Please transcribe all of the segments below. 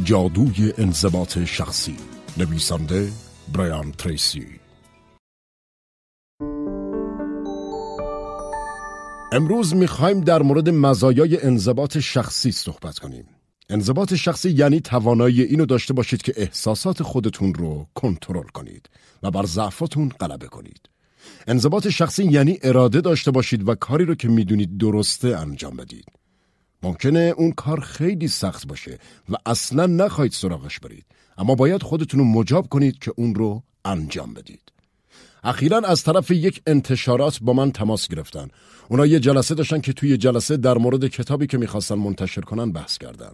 جادوی انضباط شخصی، نویسنده برایان تریسی. امروز میخوایم در مورد مزایای انضباط شخصی صحبت کنیم. انضباط شخصی یعنی توانایی اینو داشته باشید که احساسات خودتون رو کنترل کنید و بر ضعفاتون غلبه کنید. انضباط شخصی یعنی اراده داشته باشید و کاری رو که میدونید درسته انجام بدید. ممکنه اون کار خیلی سخت باشه و اصلا نخواهید سراغش برید، اما باید خودتون رو مجاب کنید که اون رو انجام بدید. اخیراً از طرف یک انتشارات با من تماس گرفتن. اونا یه جلسه داشتن که توی جلسه در مورد کتابی که میخواستن منتشر کنن بحث کردن.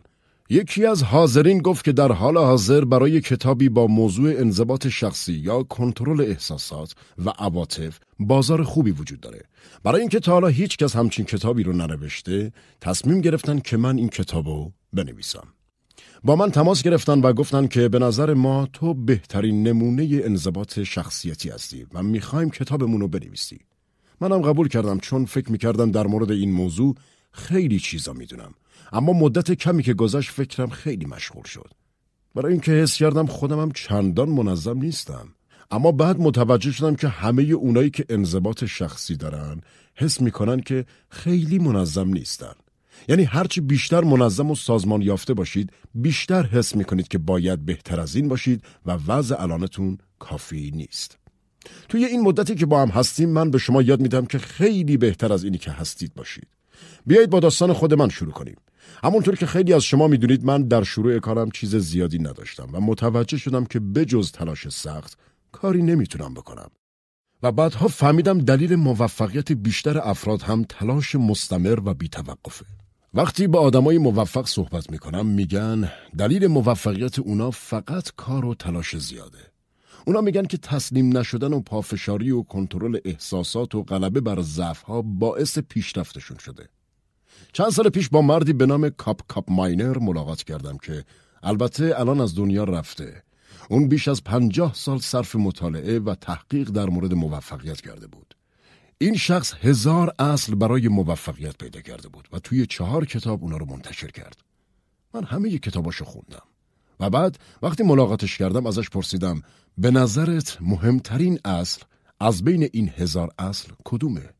یکی از حاضرین گفت که در حال حاضر برای کتابی با موضوع انضباط شخصی یا کنترل احساسات و عواطف بازار خوبی وجود داره. برای اینکه تا حالا هیچ کس همچین کتابی رو ننوشته، تصمیم گرفتن که من این کتابو بنویسم. با من تماس گرفتن و گفتن که به نظر ما تو بهترین نمونه انضباط شخصیتی هستی و میخوایم کتابمون رو بنویسی. منم قبول کردم، چون فکر میکردم در مورد این موضوع خیلی چیزا میدونم، اما مدت کمی که گذشت فکرم خیلی مشغول شد. برای اینکه حس کردم خودمم چندان منظم نیستم، اما بعد متوجه شدم که همه اونایی که انضباط شخصی دارن حس میکنن که خیلی منظم نیستن. یعنی هرچی بیشتر منظم و سازمان یافته باشید، بیشتر حس میکنید که باید بهتر از این باشید و وضع الانتون کافی نیست. توی این مدتی که با هم هستیم من به شما یاد میدم که خیلی بهتر از اینی که هستید باشید. بیایید با داستان خود من شروع کنیم. همونطور که خیلی از شما میدونید من در شروع کارم چیز زیادی نداشتم و متوجه شدم که بجز تلاش سخت کاری نمیتونم بکنم. و بعدها فهمیدم دلیل موفقیت بیشتر افراد هم تلاش مستمر و بی‌توقفه. وقتی با آدمای موفق صحبت میکنم میگن دلیل موفقیت اونا فقط کار و تلاش زیاده. اونا میگن که تسلیم نشدن و پافشاری و کنترل احساسات و غلبه بر ضعف‌ها باعث پیشرفتشون شده. چند سال پیش با مردی به نام کاپ ماینر ملاقات کردم که البته الان از دنیا رفته. اون بیش از 50 سال صرف مطالعه و تحقیق در مورد موفقیت کرده بود. این شخص 1000 اصل برای موفقیت پیدا کرده بود و توی 4 کتاب اونا رو منتشر کرد. من همه کتاباشو خوندم و بعد وقتی ملاقاتش کردم ازش پرسیدم به نظرت مهمترین اصل از بین این 1000 اصل کدومه؟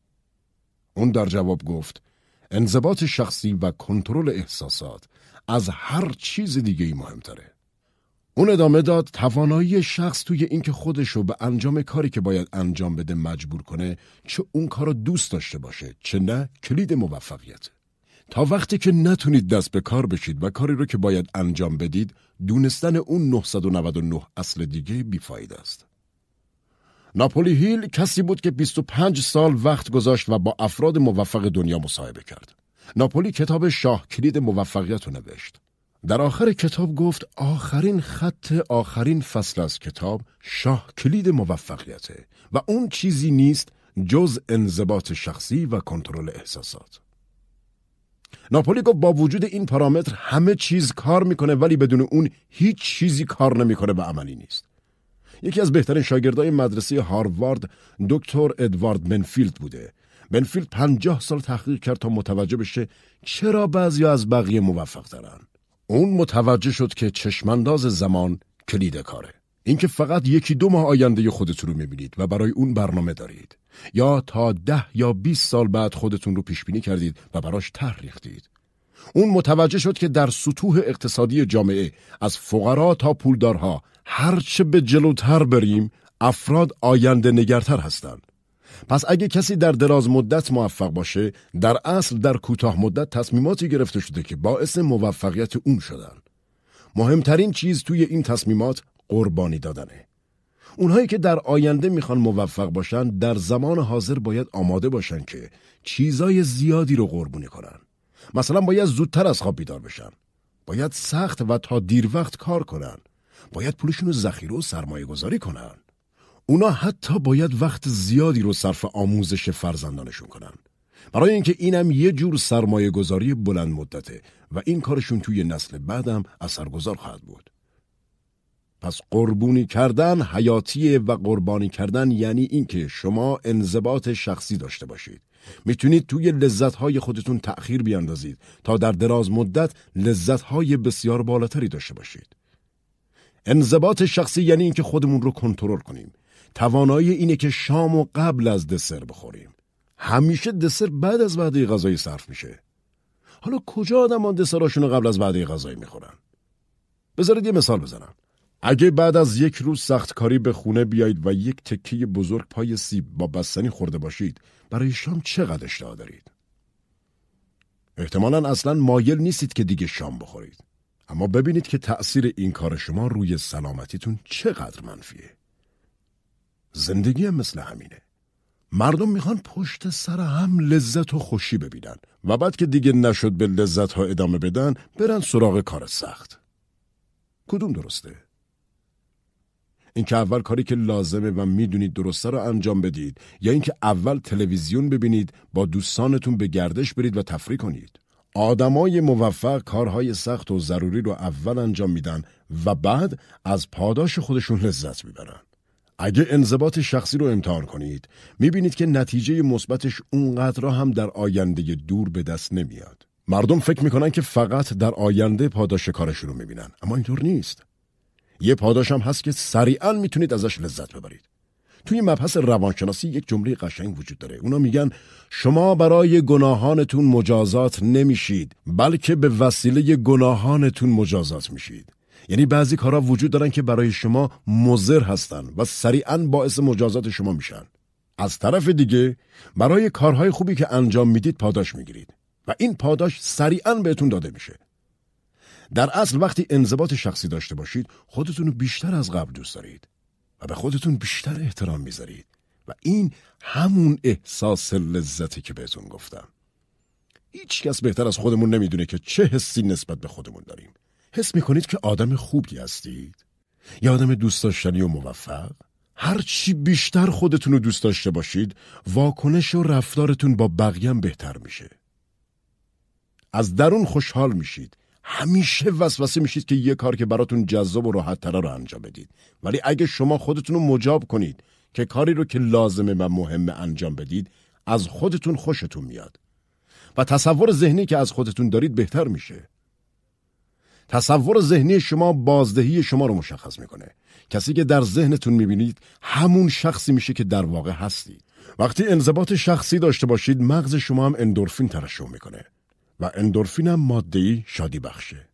اون در جواب گفت انضباط شخصی و کنترل احساسات از هر چیز دیگه‌ای مهمتره. اون ادامه داد توانایی شخص توی این که خودشو به انجام کاری که باید انجام بده مجبور کنه، چه اون کارو دوست داشته باشه چه نه، کلید موفقیت. تا وقتی که نتونید دست به کار بشید و کاری رو که باید انجام بدید، دونستن اون 999 اصل دیگه بیفایده است. ناپولی هیل کسی بود که 25 سال وقت گذاشت و با افراد موفق دنیا مصاحبه کرد. ناپولی کتاب شاه کلید موفقیت رو نوشت. در آخر کتاب گفت آخرین خط آخرین فصل از کتاب شاه کلید موفقیته و اون چیزی نیست جز انضباط شخصی و کنترل احساسات. ناپولی گفت با وجود این پارامتر همه چیز کار میکنه، ولی بدون اون هیچ چیزی کار نمیکنه و عملی نیست. یکی از بهترین شاگردای مدرسه هاروارد دکتر ادوارد بنفیلد بوده. بنفیلد 50 سال تحقیق کرد تا متوجه بشه چرا بعضیا از بقیه موفق ترن. اون متوجه شد که چشمانداز زمان کلید کاره. اینکه فقط 1-2 ماه آینده خودتون رو میبینید و برای اون برنامه دارید، یا تا 10 یا 20 سال بعد خودتون رو پیش بینی کردید و براش طرح ریختید. اون متوجه شد که در سطوح اقتصادی جامعه از فقرا تا پولدارها هرچه به جلوتر بریم افراد آینده نگرتر هستند. پس اگه کسی در دراز مدت موفق باشه، در اصل در کوتاه مدت تصمیماتی گرفته شده که باعث موفقیت اون شدن. مهمترین چیز توی این تصمیمات قربانی دادنه. اونهایی که در آینده میخوان موفق باشن در زمان حاضر باید آماده باشن که چیزای زیادی رو قربانی کنن. مثلا باید زودتر از خواب بیدار بشن، باید سخت و تا دیر وقت کار کنن، باید پولشون رو ذخیره و سرمایه گذاری کنن. اونا حتی باید وقت زیادی رو صرف آموزش فرزندانشون کنن، برای اینکه اینم یه جور سرمایه گذاری بلند مدته و این کارشون توی نسل بعدم اثرگذار خواهد بود. پس قربانی کردن حیاتیه و قربانی کردن یعنی این که شما انضباط شخصی داشته باشید. میتونید توی لذت‌های خودتون تأخیر بیاندازید تا در دراز مدت لذت‌های بسیار بالاتری داشته باشید. انضباط شخصی یعنی این که خودمون رو کنترل کنیم. توانایی اینه که شامو قبل از دسر بخوریم. همیشه دسر بعد از وعده غذایی صرف میشه. حالا کجا آدمان دسراشون رو قبل از وعده غذایی میخورن؟ بذارید یه مثال بزنم. اگه بعد از یک روز سخت کاری به خونه بیایید و یک تکه بزرگ پای سیب با بستنی خورده باشید، برای شام چقدر اشتها دارید؟ احتمالاً اصلاً مایل نیستید که دیگه شام بخورید. اما ببینید که تأثیر این کار شما روی سلامتیتون چقدر منفیه. زندگی هم مثل همینه. مردم میخوان پشت سر هم لذت و خوشی ببینن و بعد که دیگه نشد به لذت ها ادامه بدن برن سراغ کار سخت. کدوم درسته؟ این که اول کاری که لازمه و میدونید درسته رو انجام بدید یا اینکه اول تلویزیون ببینید، با دوستانتون به گردش برید و تفریح کنید؟ آدمای موفق کارهای سخت و ضروری رو اول انجام میدن و بعد از پاداش خودشون لذت میبرن. اگه انضباط شخصی رو امتحان کنید، میبینید که نتیجه مثبتش اونقدر هم در آینده دور به دست نمیاد. مردم فکر میکنن که فقط در آینده پاداش کارشون رو میبینن، اما اینطور نیست. یه پاداش هم هست که سریعاً میتونید ازش لذت ببرید. توی مبحث روانشناسی یک جمله قشنگ وجود داره. اونا میگن شما برای گناهانتون مجازات نمیشید، بلکه به وسیله گناهانتون مجازات میشید. یعنی بعضی کارها وجود دارن که برای شما مضر هستن و سریعاً باعث مجازات شما میشن. از طرف دیگه برای کارهای خوبی که انجام میدید پاداش میگیرید و این پاداش سریعاً بهتون داده میشه. در اصل وقتی انضباط شخصی داشته باشید، خودتون رو بیشتر از قبل دوست دارید و به خودتون بیشتر احترام میذارید و این همون احساس لذتی که بهتون گفتم. هیچ کس بهتر از خودمون نمیدونه که چه حسی نسبت به خودمون داریم. حس میکنید که آدم خوبی هستید یا آدم دوست داشتنی و موفق؟ هر چی بیشتر خودتون رو دوست داشته باشید، واکنش و رفتارتون با بقیه هم بهتر میشه. از درون خوشحال میشید. همیشه وسوسه میشید که یه کار که براتون جذاب و راحت تره رو انجام بدید. ولی اگه شما خودتون رو مجاب کنید که کاری رو که لازمه و مهمه انجام بدید، از خودتون خوشتون میاد و تصور ذهنی که از خودتون دارید بهتر میشه. تصور ذهنی شما بازدهی شما رو مشخص میکنه. کسی که در ذهنتون میبینید همون شخصی میشه که در واقع هستید. وقتی انضباط شخصی داشته باشید، مغز شما هم اندورفین ترشح میکنه و اندورفین هم ماده‌ای شادی بخشه.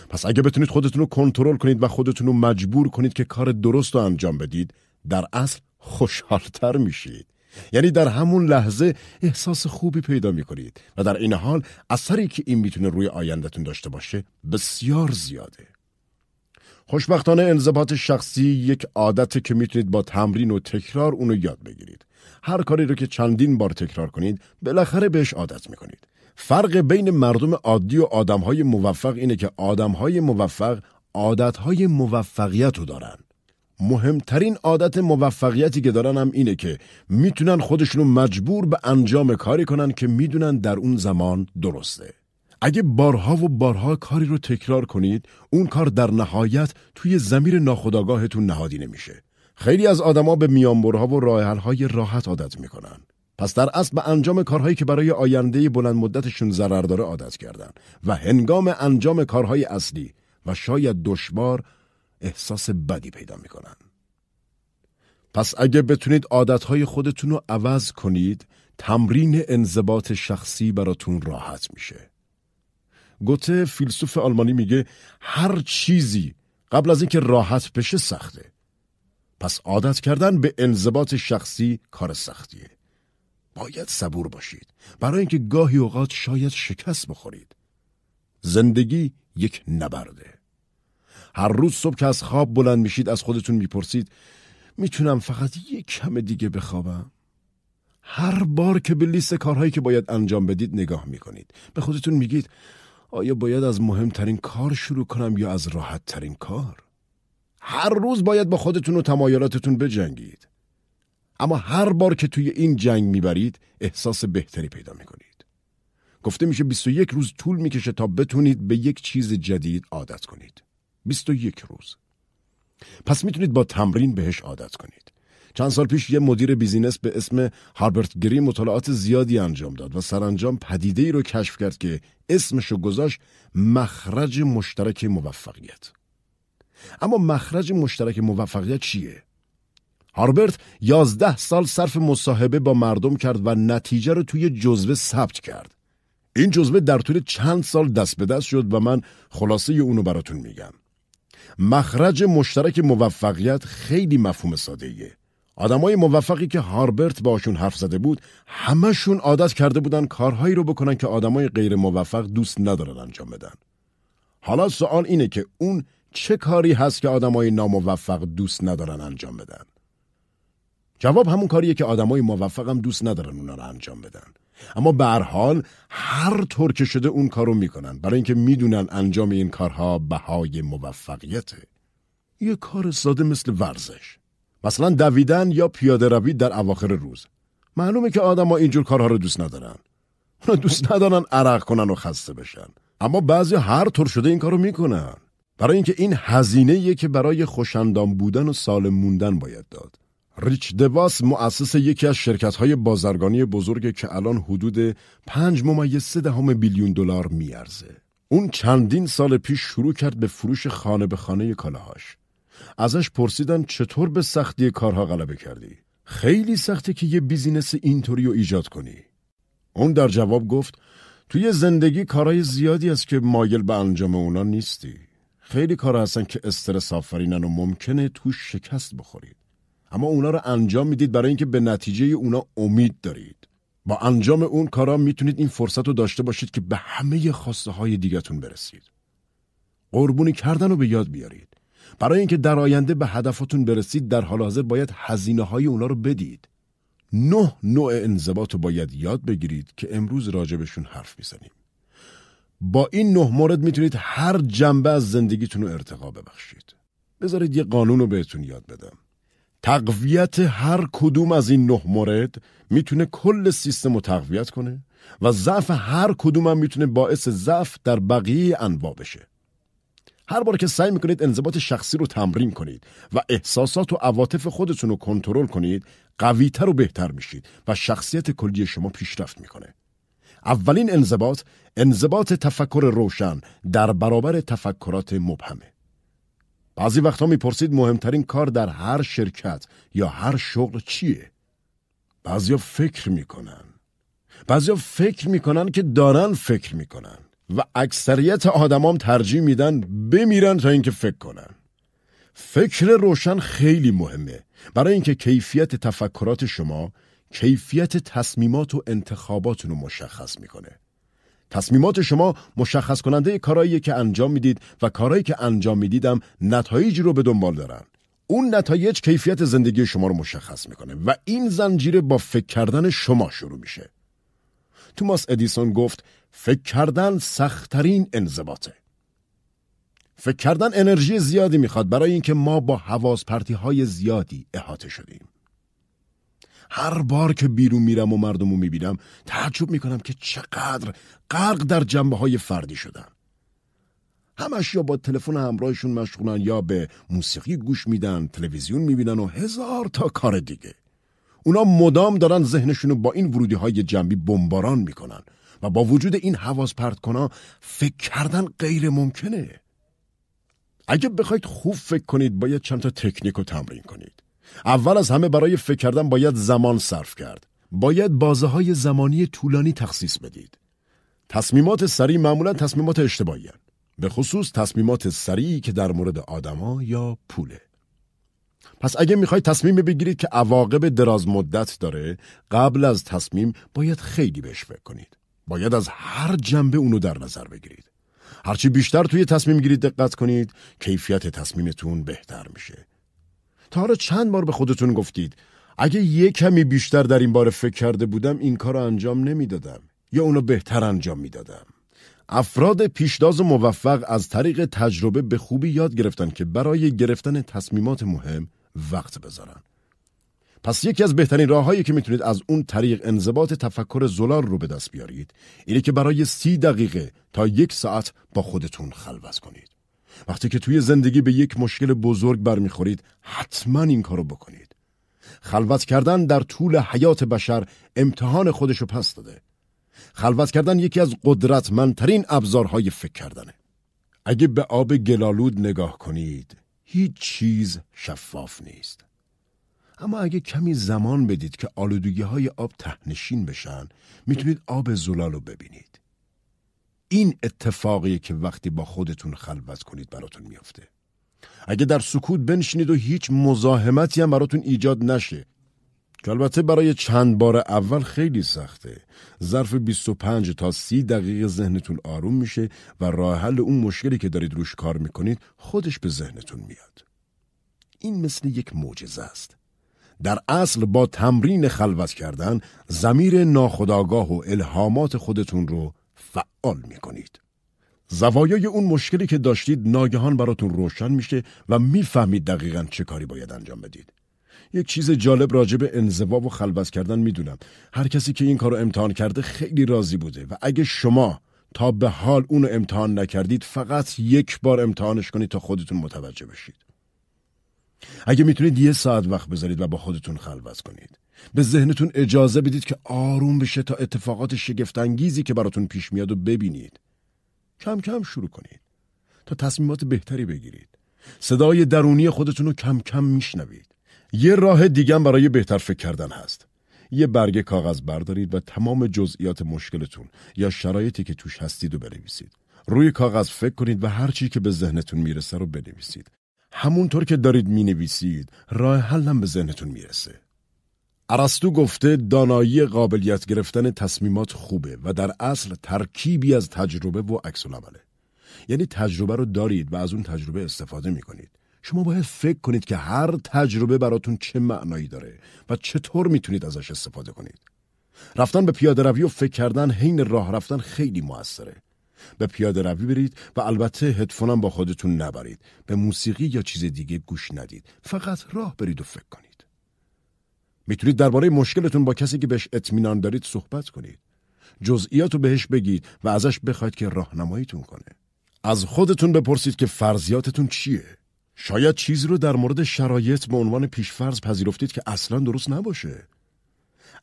پس اگه بتونید خودتون رو کنترل کنید و خودتون رو مجبور کنید که کار درست رو انجام بدید، در اصل خوشحالتر میشید. یعنی در همون لحظه احساس خوبی پیدا میکنید و در این حال اثری که این میتونه روی آیندهتون داشته باشه بسیار زیاده. خوشبختانه انضباط شخصی یک عادته که میتونید با تمرین و تکرار اونو یاد بگیرید. هر کاری رو که چندین بار تکرار کنید، بالاخره بهش عادت میکنید. فرق بین مردم عادی و آدمهای موفق اینه که آدمهای موفق عادتهای موفقیت رو دارن. مهمترین عادت موفقیتی که دارن هم اینه که میتونن خودشونو مجبور به انجام کاری کنن که میدونن در اون زمان درسته. اگه بارها و بارها کاری رو تکرار کنید، اون کار در نهایت توی ضمیر ناخودآگاهتون نهادینه میشه. خیلی از آدما به میانبرها و راه حل‌های راحت عادت میکنن. پس در اصل به انجام کارهایی که برای آینده بلند مدتشون ضرر داره عادت کردن و هنگام انجام کارهای اصلی و شاید دشوار احساس بدی پیدا میکنن. پس اگه بتونید عادتهای خودتون رو عوض کنید، تمرین انضباط شخصی براتون راحت میشه. گوته فیلسوف آلمانی میگه هر چیزی قبل از اینکه راحت بشه سخته. پس عادت کردن به انضباط شخصی کار سختیه. باید صبور باشید برای اینکه گاهی اوقات شاید شکست بخورید. زندگی یک نبرده. هر روز صبح که از خواب بلند میشید از خودتون میپرسید میتونم فقط یک کم دیگه بخوابم؟ هر بار که به لیست کارهایی که باید انجام بدید نگاه میکنید، به خودتون میگید آیا باید از مهمترین کار شروع کنم یا از راحت ترین کار؟ هر روز باید با خودتون و تمایلاتتون بجنگید. اما هر بار که توی این جنگ میبرید احساس بهتری پیدا میکنید. گفته میشه 21 روز طول میکشه تا بتونید به یک چیز جدید عادت کنید. 21 روز. پس میتونید با تمرین بهش عادت کنید. چند سال پیش یه مدیر بیزینس به اسم هاربرت گری مطالعات زیادی انجام داد و سرانجام پدیده‌ای رو کشف کرد که اسمشو گذاشت مخرج مشترک موفقیت. اما مخرج مشترک موفقیت چیه؟ هاربرت 11 سال صرف مصاحبه با مردم کرد و نتیجه رو توی جزوه ثبت کرد. این جزوه در طول چند سال دست به دست شد و من خلاصه اونو براتون میگم. مخرج مشترک موفقیت خیلی مفهوم ساده‌ایه. آدمای موفقی که هاربرت باشون حرف زده بود همشون عادت کرده بودن کارهایی رو بکنن که آدمای غیر موفق دوست ندارن انجام بدن. حالا سوال اینه که اون چه کاری هست که آدمای ناموفق دوست ندارن انجام بدن؟ جواب همون کاریه که آدمای موفق هم دوست ندارن اونا رو انجام بدن. اما به هر حال هر طور که شده اون کارو میکنن، برای اینکه میدونن انجام این کارها بهای موفقیته. یه کار ساده مثل ورزش، مثلا دویدن یا پیاده روی در اواخر روز. معلومه که آدما اینجور کارها رو دوست ندارن. اونا دوست ندارن عرق کنن و خسته بشن. اما بعضی هر طور شده این کارو میکنن، برای اینکه این هزینه‌ایه که برای خوش‌اندام بودن و سالم موندن باید داد. ریچ دواس مؤسس یکی از شرکت‌های بازرگانی بزرگه که الان حدود 5.3 بیلیون دلار میارزه. اون چندین سال پیش شروع کرد به فروش خانه به خانه کالاهاش. ازش پرسیدن چطور به سختی کارها غلبه کردی؟ خیلی سخته که یه بیزینس اینطوری رو ایجاد کنی. اون در جواب گفت توی زندگی کارهای زیادی هست که مایل به انجام اونا نیستی. خیلی کارها هستن که استرس آفرینن و ممکنه توش شکست بخورید. اما اونا رو انجام میدید برای اینکه به نتیجه اونا امید دارید. با انجام اون کارا میتونید این فرصت رو داشته باشید که به همه خواسته های دیگتون برسید. قربونی کردن رو به یاد بیارید. برای اینکه در آینده به هدفتون برسید در حال حاضر باید هزینه های اونا رو بدید. 9 نوع انضباط رو باید یاد بگیرید که امروز راجبشون حرف میزنیم. با این 9 مورد میتونید هر جنبه از زندگیتون رو ارتقا ببخشید. بذارید یه قانون رو بهتون یاد بدم. تقویت هر کدوم از این 9 مورد میتونه کل سیستم رو تقویت کنه و ضعف هر کدوم هم میتونه باعث ضعف در بقیه انواع بشه. هر بار که سعی میکنید انضباط شخصی رو تمرین کنید و احساسات و عواطف خودتون رو کنترل کنید، قوی‌تر و بهتر میشید و شخصیت کلی شما پیشرفت میکنه. اولین انضباط تفکر روشن در برابر تفکرات مبهمه. بعضی وقتا میپرسید مهمترین کار در هر شرکت یا هر شغل چیه؟ بعضیا فکر میکنن که دارن فکر میکنن و اکثریت آدمام ترجیح میدن بمیرن تا اینکه فکر کنن. فکر روشن خیلی مهمه برای اینکه کیفیت تفکرات شما کیفیت تصمیمات و انتخاباتون رو مشخص میکنه. تصمیمات شما مشخص کننده کارهایی که انجام میدید و کارهایی که انجام میدیدم نتایجی رو به دنبال دارن. اون نتایج کیفیت زندگی شما رو مشخص میکنه و این زنجیره با فکر کردن شما شروع میشه. توماس ادیسون گفت فکر کردن سخت‌ترین انضباطه. فکر کردن انرژی زیادی میخواد برای اینکه ما با حواس پرتی‌های زیادی احاطه شدیم. هر بار که بیرون میرم و مردمو میبینم تعجب میکنم که چقدر غرق در جنبه‌های فردی شدن. همش یا با تلفن همراهشون مشغولن یا به موسیقی گوش میدن، تلویزیون میبینن و هزار تا کار دیگه. اونا مدام دارن ذهنشونو با این ورودی‌های جنبی بمباران میکنن و با وجود این حواس پرت کنها فکر کردن غیر ممکنه. اگه بخواید خوب فکر کنید باید چند تا تکنیک رو تمرین کنید. اول از همه برای فکر کردن باید زمان صرف کرد. باید بازه‌های زمانی طولانی تخصیص بدید. تصمیمات سریع معمولا تصمیمات اشتباهی هستند. به خصوص تصمیمات سریعی که در مورد آدما یا پوله. پس اگه میخواید تصمیم بگیرید که عواقب دراز مدت داره، قبل از تصمیم باید خیلی بهش فکر کنید. باید از هر جنبه اونو در نظر بگیرید. هرچی بیشتر توی تصمیم گیری دقت کنید، کیفیت تصمیمتون بهتر میشه. تا حالا چند بار به خودتون گفتید اگه یه کمی بیشتر در این باره فکر کرده بودم این کار رو انجام نمیدادم یا اونو بهتر انجام میدادم؟ افراد پیشتاز و موفق از طریق تجربه به خوبی یاد گرفتن که برای گرفتن تصمیمات مهم وقت بذارن. پس یکی از بهترین راههایی که میتونید از اون طریق انضباط تفکر زلال رو به دست بیارید اینه که برای 30 دقیقه تا 1 ساعت با خودتون خلوت کنید. وقتی که توی زندگی به یک مشکل بزرگ برمیخورید حتما این کارو بکنید. خلوت کردن در طول حیات بشر امتحان خودشو پس داده. خلوت کردن یکی از قدرتمندترین ابزارهای فکر کردنه. اگه به آب گلالود نگاه کنید هیچ چیز شفاف نیست. اما اگه کمی زمان بدید که آلودگی‌های آب ته‌نشین بشن میتونید آب زلال رو ببینید. این اتفاقیه که وقتی با خودتون خلوت کنید براتون میفته. اگه در سکوت بنشینید و هیچ مزاحمتی هم براتون ایجاد نشه، که البته برای چند بار اول خیلی سخته، ظرف 25 تا 30 دقیقه ذهنتون آروم میشه و راه حل اون مشکلی که دارید روش کار میکنید خودش به ذهنتون میاد. این مثل یک معجزه است. در اصل با تمرین خلوت کردن ضمیر ناخودآگاه و الهامات خودتون رو فعال میکنید. زوایای اون مشکلی که داشتید ناگهان براتون روشن میشه و میفهمید دقیقاً چه کاری باید انجام بدید. یک چیز جالب راجع به انزوا و خلوت کردن میدونم. هر کسی که این کارو امتحان کرده خیلی راضی بوده و اگه شما تا به حال اونو امتحان نکردید فقط یک بار امتحانش کنید تا خودتون متوجه بشید. اگه میتونید 1 ساعت وقت بذارید و با خودتون خلوت کنید، به ذهنتون اجازه بدید که آروم بشه تا اتفاقات شگفت‌انگیزی که براتون پیش میاد و ببینید. کم کم شروع کنید تا تصمیمات بهتری بگیرید. صدای درونی خودتون رو کم کم میشنوید. یه راه دیگه برای بهتر فکر کردن هست. یه برگه کاغذ بردارید و تمام جزئیات مشکلتون یا شرایطی که توش هستید رو بنویسید. روی کاغذ فکر کنید و هر چی که به ذهنتون میرسه رو بنویسید. همونطور که دارید مینویسید راه حل هم به ذهنتون میرسه. ارسطو گفته دانایی قابلیت گرفتن تصمیمات خوبه و در اصل ترکیبی از تجربه و عکس العمله. یعنی تجربه رو دارید و از اون تجربه استفاده میکنید. شما باید فکر کنید که هر تجربه براتون چه معنایی داره و چطور میتونید ازش استفاده کنید. رفتن به پیاده روی و فکر کردن حین راه رفتن خیلی موثره. به پیاده روی برید و البته هدفون هم با خودتون نبرید. به موسیقی یا چیز دیگه گوش ندید. فقط راه برید و فکر کنید. میتونید درباره مشکلتون با کسی که بهش اطمینان دارید صحبت کنید. جزئیاتو بهش بگید و ازش بخواید که راهنماییتون کنه. از خودتون بپرسید که فرضیاتتون چیه؟ شاید چیزی رو در مورد شرایط به عنوان پیشفرض پذیرفتید که اصلاً درست نباشه.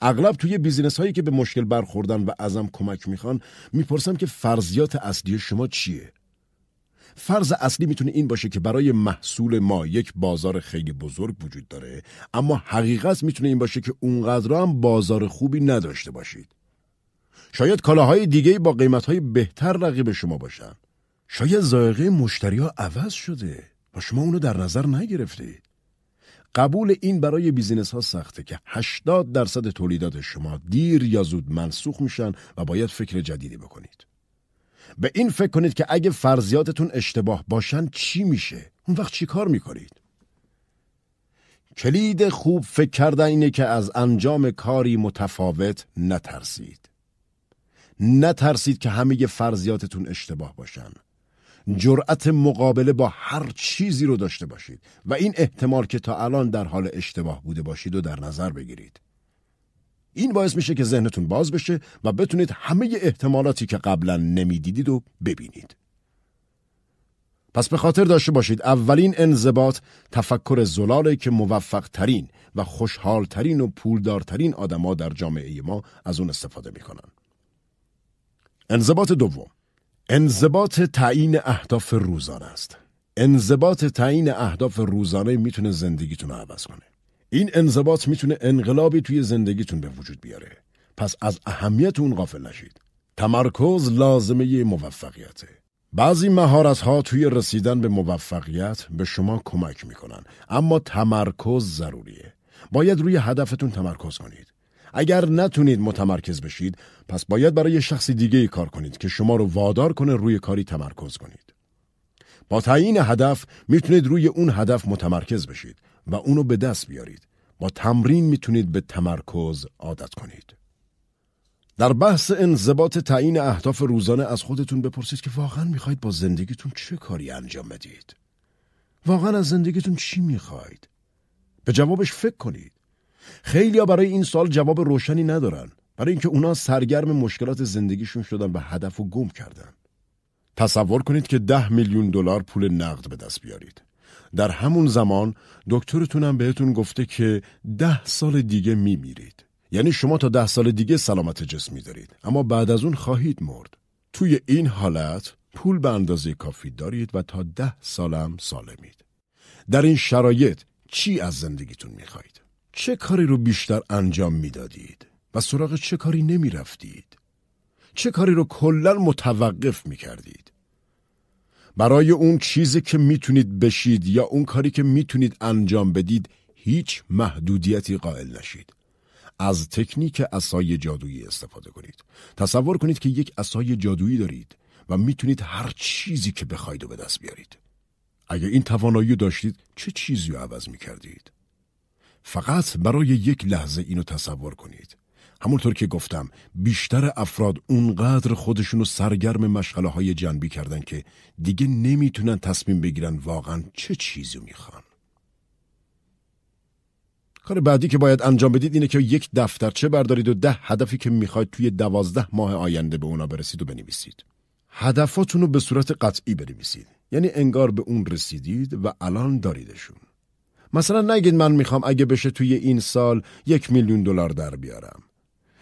اغلب توی بیزینس هایی که به مشکل برخوردن و ازم کمک میخوان میپرسم که فرضیات اصلی شما چیه؟ فرض اصلی میتونه این باشه که برای محصول ما یک بازار خیلی بزرگ وجود داره، اما حقیقت میتونه این باشه که اونقدر هم بازار خوبی نداشته باشید. شاید کالاهای دیگه‌ای با قیمت‌های بهتر رقیب شما باشن. شاید ذائقه مشتری‌ها عوض شده و شما اونو در نظر نگرفتید. قبول این برای بیزینس ها سخته که 80% تولیدات شما دیر یا زود منسوخ میشن و باید فکر جدیدی بکنید. به این فکر کنید که اگه فرضیاتتون اشتباه باشن چی میشه؟ اون وقت چی کار میکنید؟ کلید خوب فکر کردن اینه که از انجام کاری متفاوت نترسید. نترسید که همه فرضیاتتون اشتباه باشن. جرأت مقابله با هر چیزی رو داشته باشید و این احتمال که تا الان در حال اشتباه بوده باشید رو در نظر بگیرید. این باعث میشه که ذهنتون باز بشه و بتونید همه احتمالاتی که قبلا نمیدیدید رو ببینید. پس به خاطر داشته باشید اولین انضباط تفکر زلاله که موفق ترین و خوشحال ترین و پولدارترین آدما در جامعه ما از اون استفاده میکنن. انضباط دوم، انضباط تعیین اهداف روزانه است. انضباط تعیین اهداف روزانه میتونه زندگیتون رو عوض کنه. این انضباط میتونه انقلابی توی زندگیتون به وجود بیاره. پس از اهمیت اون غافل نشید. تمرکز لازمه موفقیته. بعضی مهارت‌ها توی رسیدن به موفقیت به کمک میکنن، اما تمرکز ضروریه. باید روی هدفتون تمرکز کنید. اگر نتونید متمرکز بشید، پس باید برای شخص دیگه کار کنید که شما رو وادار کنه روی کاری تمرکز کنید. با تعیین هدف میتونید روی اون هدف متمرکز بشید و اونو به دست بیارید. با تمرین میتونید به تمرکز عادت کنید. در بحث انضباط تعیین اهداف روزانه از خودتون بپرسید که واقعا میخواید با زندگیتون چه کاری انجام بدید؟ واقعا از زندگیتون چی میخواید؟ به جوابش فکر کنید. خیلی‌ها برای این سوال جواب روشنی ندارن، برای اینکه اونا سرگرم مشکلات زندگیشون شدن و هدفو گم کردن. تصور کنید که 10 میلیون دلار پول نقد به دست بیارید. در همون زمان دکترتون هم بهتون گفته که 10 سال دیگه میمیرید. یعنی شما تا 10 سال دیگه سلامت جسمی دارید، اما بعد از اون خواهید مرد. توی این حالت پول به اندازه کافی دارید و تا 10 سالم سالمید. در این شرایط چی از زندگیتون میخواید؟ چه کاری رو بیشتر انجام میدادید و سراغ چه کاری نمیرفتید؟ چه کاری رو کلاً متوقف میکردید؟ برای اون چیزی که میتونید بشید یا اون کاری که میتونید انجام بدید هیچ محدودیتی قائل نشید. از تکنیک عصای جادویی استفاده کنید. تصور کنید که یک عصای جادویی دارید و میتونید هر چیزی که بخواید رو به دست بیارید. اگه این توانایی داشتید چه چیزی رو عوض میکردید؟ فقط برای یک لحظه اینو تصور کنید. همونطور که گفتم بیشتر افراد اونقدر خودشونو سرگرم مشغله‌های جنبی کردن که دیگه نمیتونن تصمیم بگیرن واقعا چه چیزی میخوان. کار بعدی که باید انجام بدید اینه که یک دفترچه بردارید و 10 هدفی که میخواید توی 12 ماه آینده به اونا برسید و بنویسید. هدفاتونو به صورت قطعی بنویسید. یعنی انگار به اون رسیدید و الان داریدشون. مثلا نگید من میخوام اگه بشه توی این سال 1 میلیون دلار در بیارم.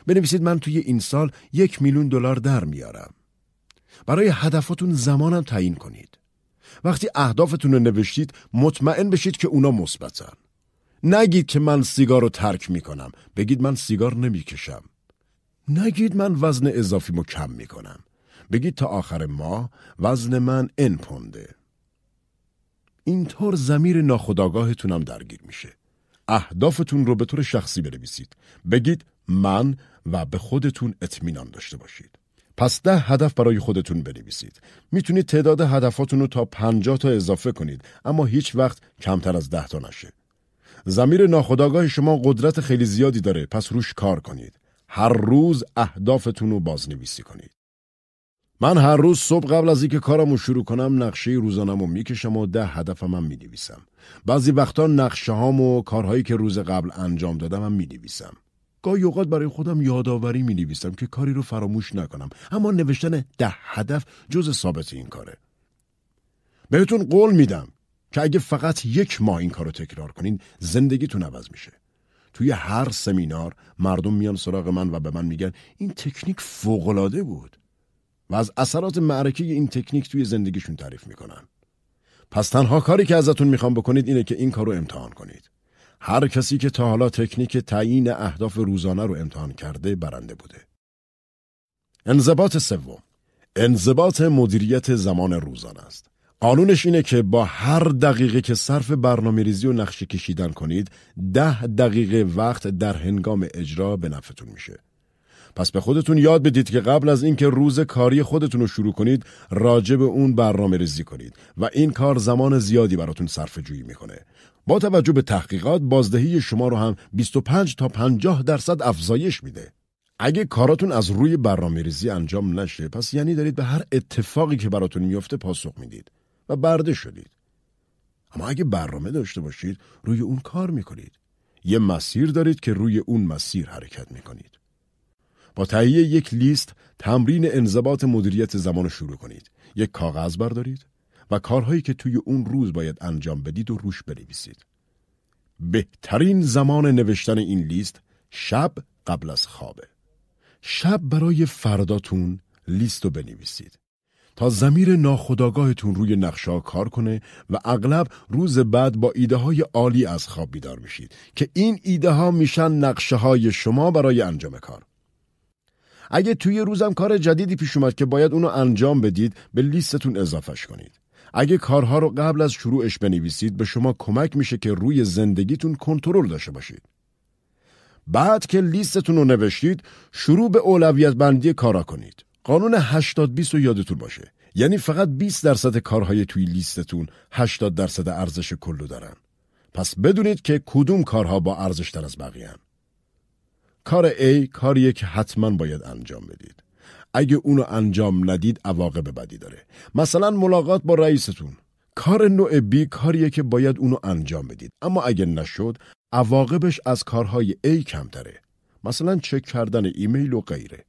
بنویسید من توی این سال 1 میلیون دلار در میارم. برای هدفاتون زمانم تعیین کنید. وقتی اهدافتون رو نوشتید مطمئن بشید که اونا مثبتن. نگید که من سیگار رو ترک میکنم. بگید من سیگار نمیکشم. نگید من وزن اضافیمو کم میکنم. بگید تا آخر ماه وزن من N پونده. اینطور ضمیر ناخودآگاهتونم درگیر میشه. اهدافتون رو به طور شخصی بنویسید. بگید من و به خودتون اطمینان داشته باشید. پس 10 هدف برای خودتون بنویسید. میتونید تعداد هدفاتون رو تا 50 تا اضافه کنید، اما هیچ وقت کمتر از 10 تا نشه. ضمیر ناخودآگاه شما قدرت خیلی زیادی داره، پس روش کار کنید. هر روز اهدافتون رو بازنویسی کنید. من هر روز صبح قبل از اینکه کارمو شروع کنم نقشه روزانه‌مو میکشم و 10 هدفم هم مینویسم. بعضی وقتا نقشه‌هام و کارهایی که روز قبل انجام دادم هم مینویسم. گاهی اوقات برای خودم یادآوری مینویسم که کاری رو فراموش نکنم، اما نوشتن 10 هدف جز ثابت این کاره. بهتون قول میدم که اگه فقط 1 ماه این کارو تکرار کنین زندگیتون عوض میشه. توی هر سمینار مردم میان سراغ من و به من میگن این تکنیک فوق‌العاده بود و از اثرات معرکه این تکنیک توی زندگیشون تعریف میکنن. پس تنها کاری که ازتون میخوام بکنید اینه که این کارو امتحان کنید. هر کسی که تا حالا تکنیک تعیین اهداف روزانه رو امتحان کرده برنده بوده. انضباط سوم، انضباط مدیریت زمان روزانه است. قانونش اینه که با هر دقیقه که صرف برنامه‌ریزی و نقشه کشیدن کنید 10 دقیقه وقت در هنگام اجرا به نفعتون میشه. پس به خودتون یاد بدید که قبل از اینکه روز کاری خودتون رو شروع کنید راجع به اون برنامه‌ریزی کنید و این کار زمان زیادی براتون صرفه‌جویی میکنه. با توجه به تحقیقات بازدهی شما رو هم 25 تا 50% افزایش میده. اگه کاراتون از روی برنامه‌ریزی انجام نشه پس یعنی دارید به هر اتفاقی که براتون میفته پاسخ میدید و برده شدید. اما اگه برنامه داشته باشید روی اون کار میکنید. یه مسیر دارید که روی اون مسیر حرکت میکنید. با تهیه یک لیست تمرین انضباط مدیریت زمان رو شروع کنید. یک کاغذ بردارید و کارهایی که توی اون روز باید انجام بدید و روش بنویسید. بهترین زمان نوشتن این لیست شب قبل از خوابه. شب برای فرداتون لیست رو بنویسید تا ضمیر ناخودآگاهتون روی نقشه کار کنه و اغلب روز بعد با ایده های عالی از خواب بیدار میشید که این ایده ها میشن نقشه های شما برای انجام کار. اگه توی روزم کار جدیدی پیش اومد که باید اونو انجام بدید به لیستتون اضافهش کنید. اگه کارها رو قبل از شروعش بنویسید به شما کمک میشه که روی زندگیتون کنترل داشته باشید. بعد که لیستتون رو نوشتید شروع به اولویت بندی کارا کنید. قانون 80-20 رو یادتون باشه. یعنی فقط 20% کارهای توی لیستتون 80% ارزش کلو دارن. پس بدونید که کدوم کارها با ارزش تر از بقیه هن. کار A کاریه که حتما باید انجام بدید. اگه اونو انجام ندید عواقب بدی داره. مثلا ملاقات با رئیستون. کار نوع B کاریه که باید اونو انجام بدید. اما اگه نشد عواقبش از کارهای A کمتره. مثلا چک کردن ایمیل و غیره.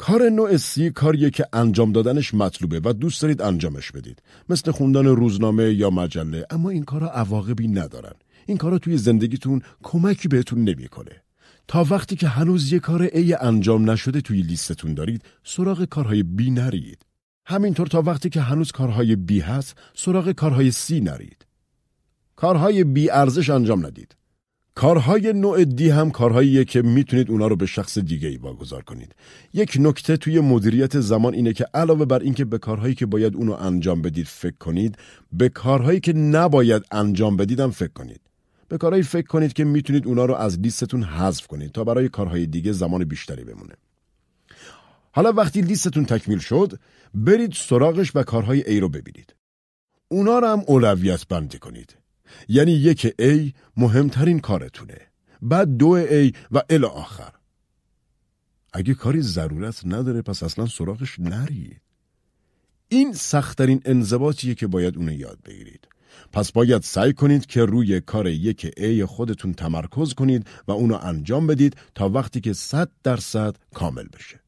کار نوع سی کاریه که انجام دادنش مطلوبه و دوست دارید انجامش بدید، مثل خوندن روزنامه یا مجله، اما این کارا عواقبی ندارن. این کارا توی زندگیتون کمکی بهتون نمیکنه. تا وقتی که هنوز یه کار A انجام نشده توی لیستتون دارید، سراغ کارهای B نرید. همینطور تا وقتی که هنوز کارهای B هست، سراغ کارهای C نرید. کارهای B ارزش انجام ندید. کارهای نوع دی هم کارهاییه که میتونید اونا رو به شخص دیگه‌ای واگذار کنید. یک نکته توی مدیریت زمان اینه که علاوه بر اینکه به کارهایی که باید اونو انجام بدید فکر کنید، به کارهایی که نباید انجام بدید هم فکر کنید. به کارهایی فکر کنید که میتونید اونا رو از لیستتون حذف کنید تا برای کارهای دیگه زمان بیشتری بمونه. حالا وقتی لیستتون تکمیل شد، برید سراغش و کارهای A رو ببینید. اونا رو هم اولویت بندی کنید. یعنی یک A مهمترین کارتونه، بعد 2A و الی آخر. اگه کاری ضرورت نداره پس اصلا سراغش نرید. این سخت‌ترین انضباطیه که باید اونو یاد بگیرید. پس باید سعی کنید که روی کار یک A خودتون تمرکز کنید و اونو انجام بدید تا وقتی که 100% کامل بشه.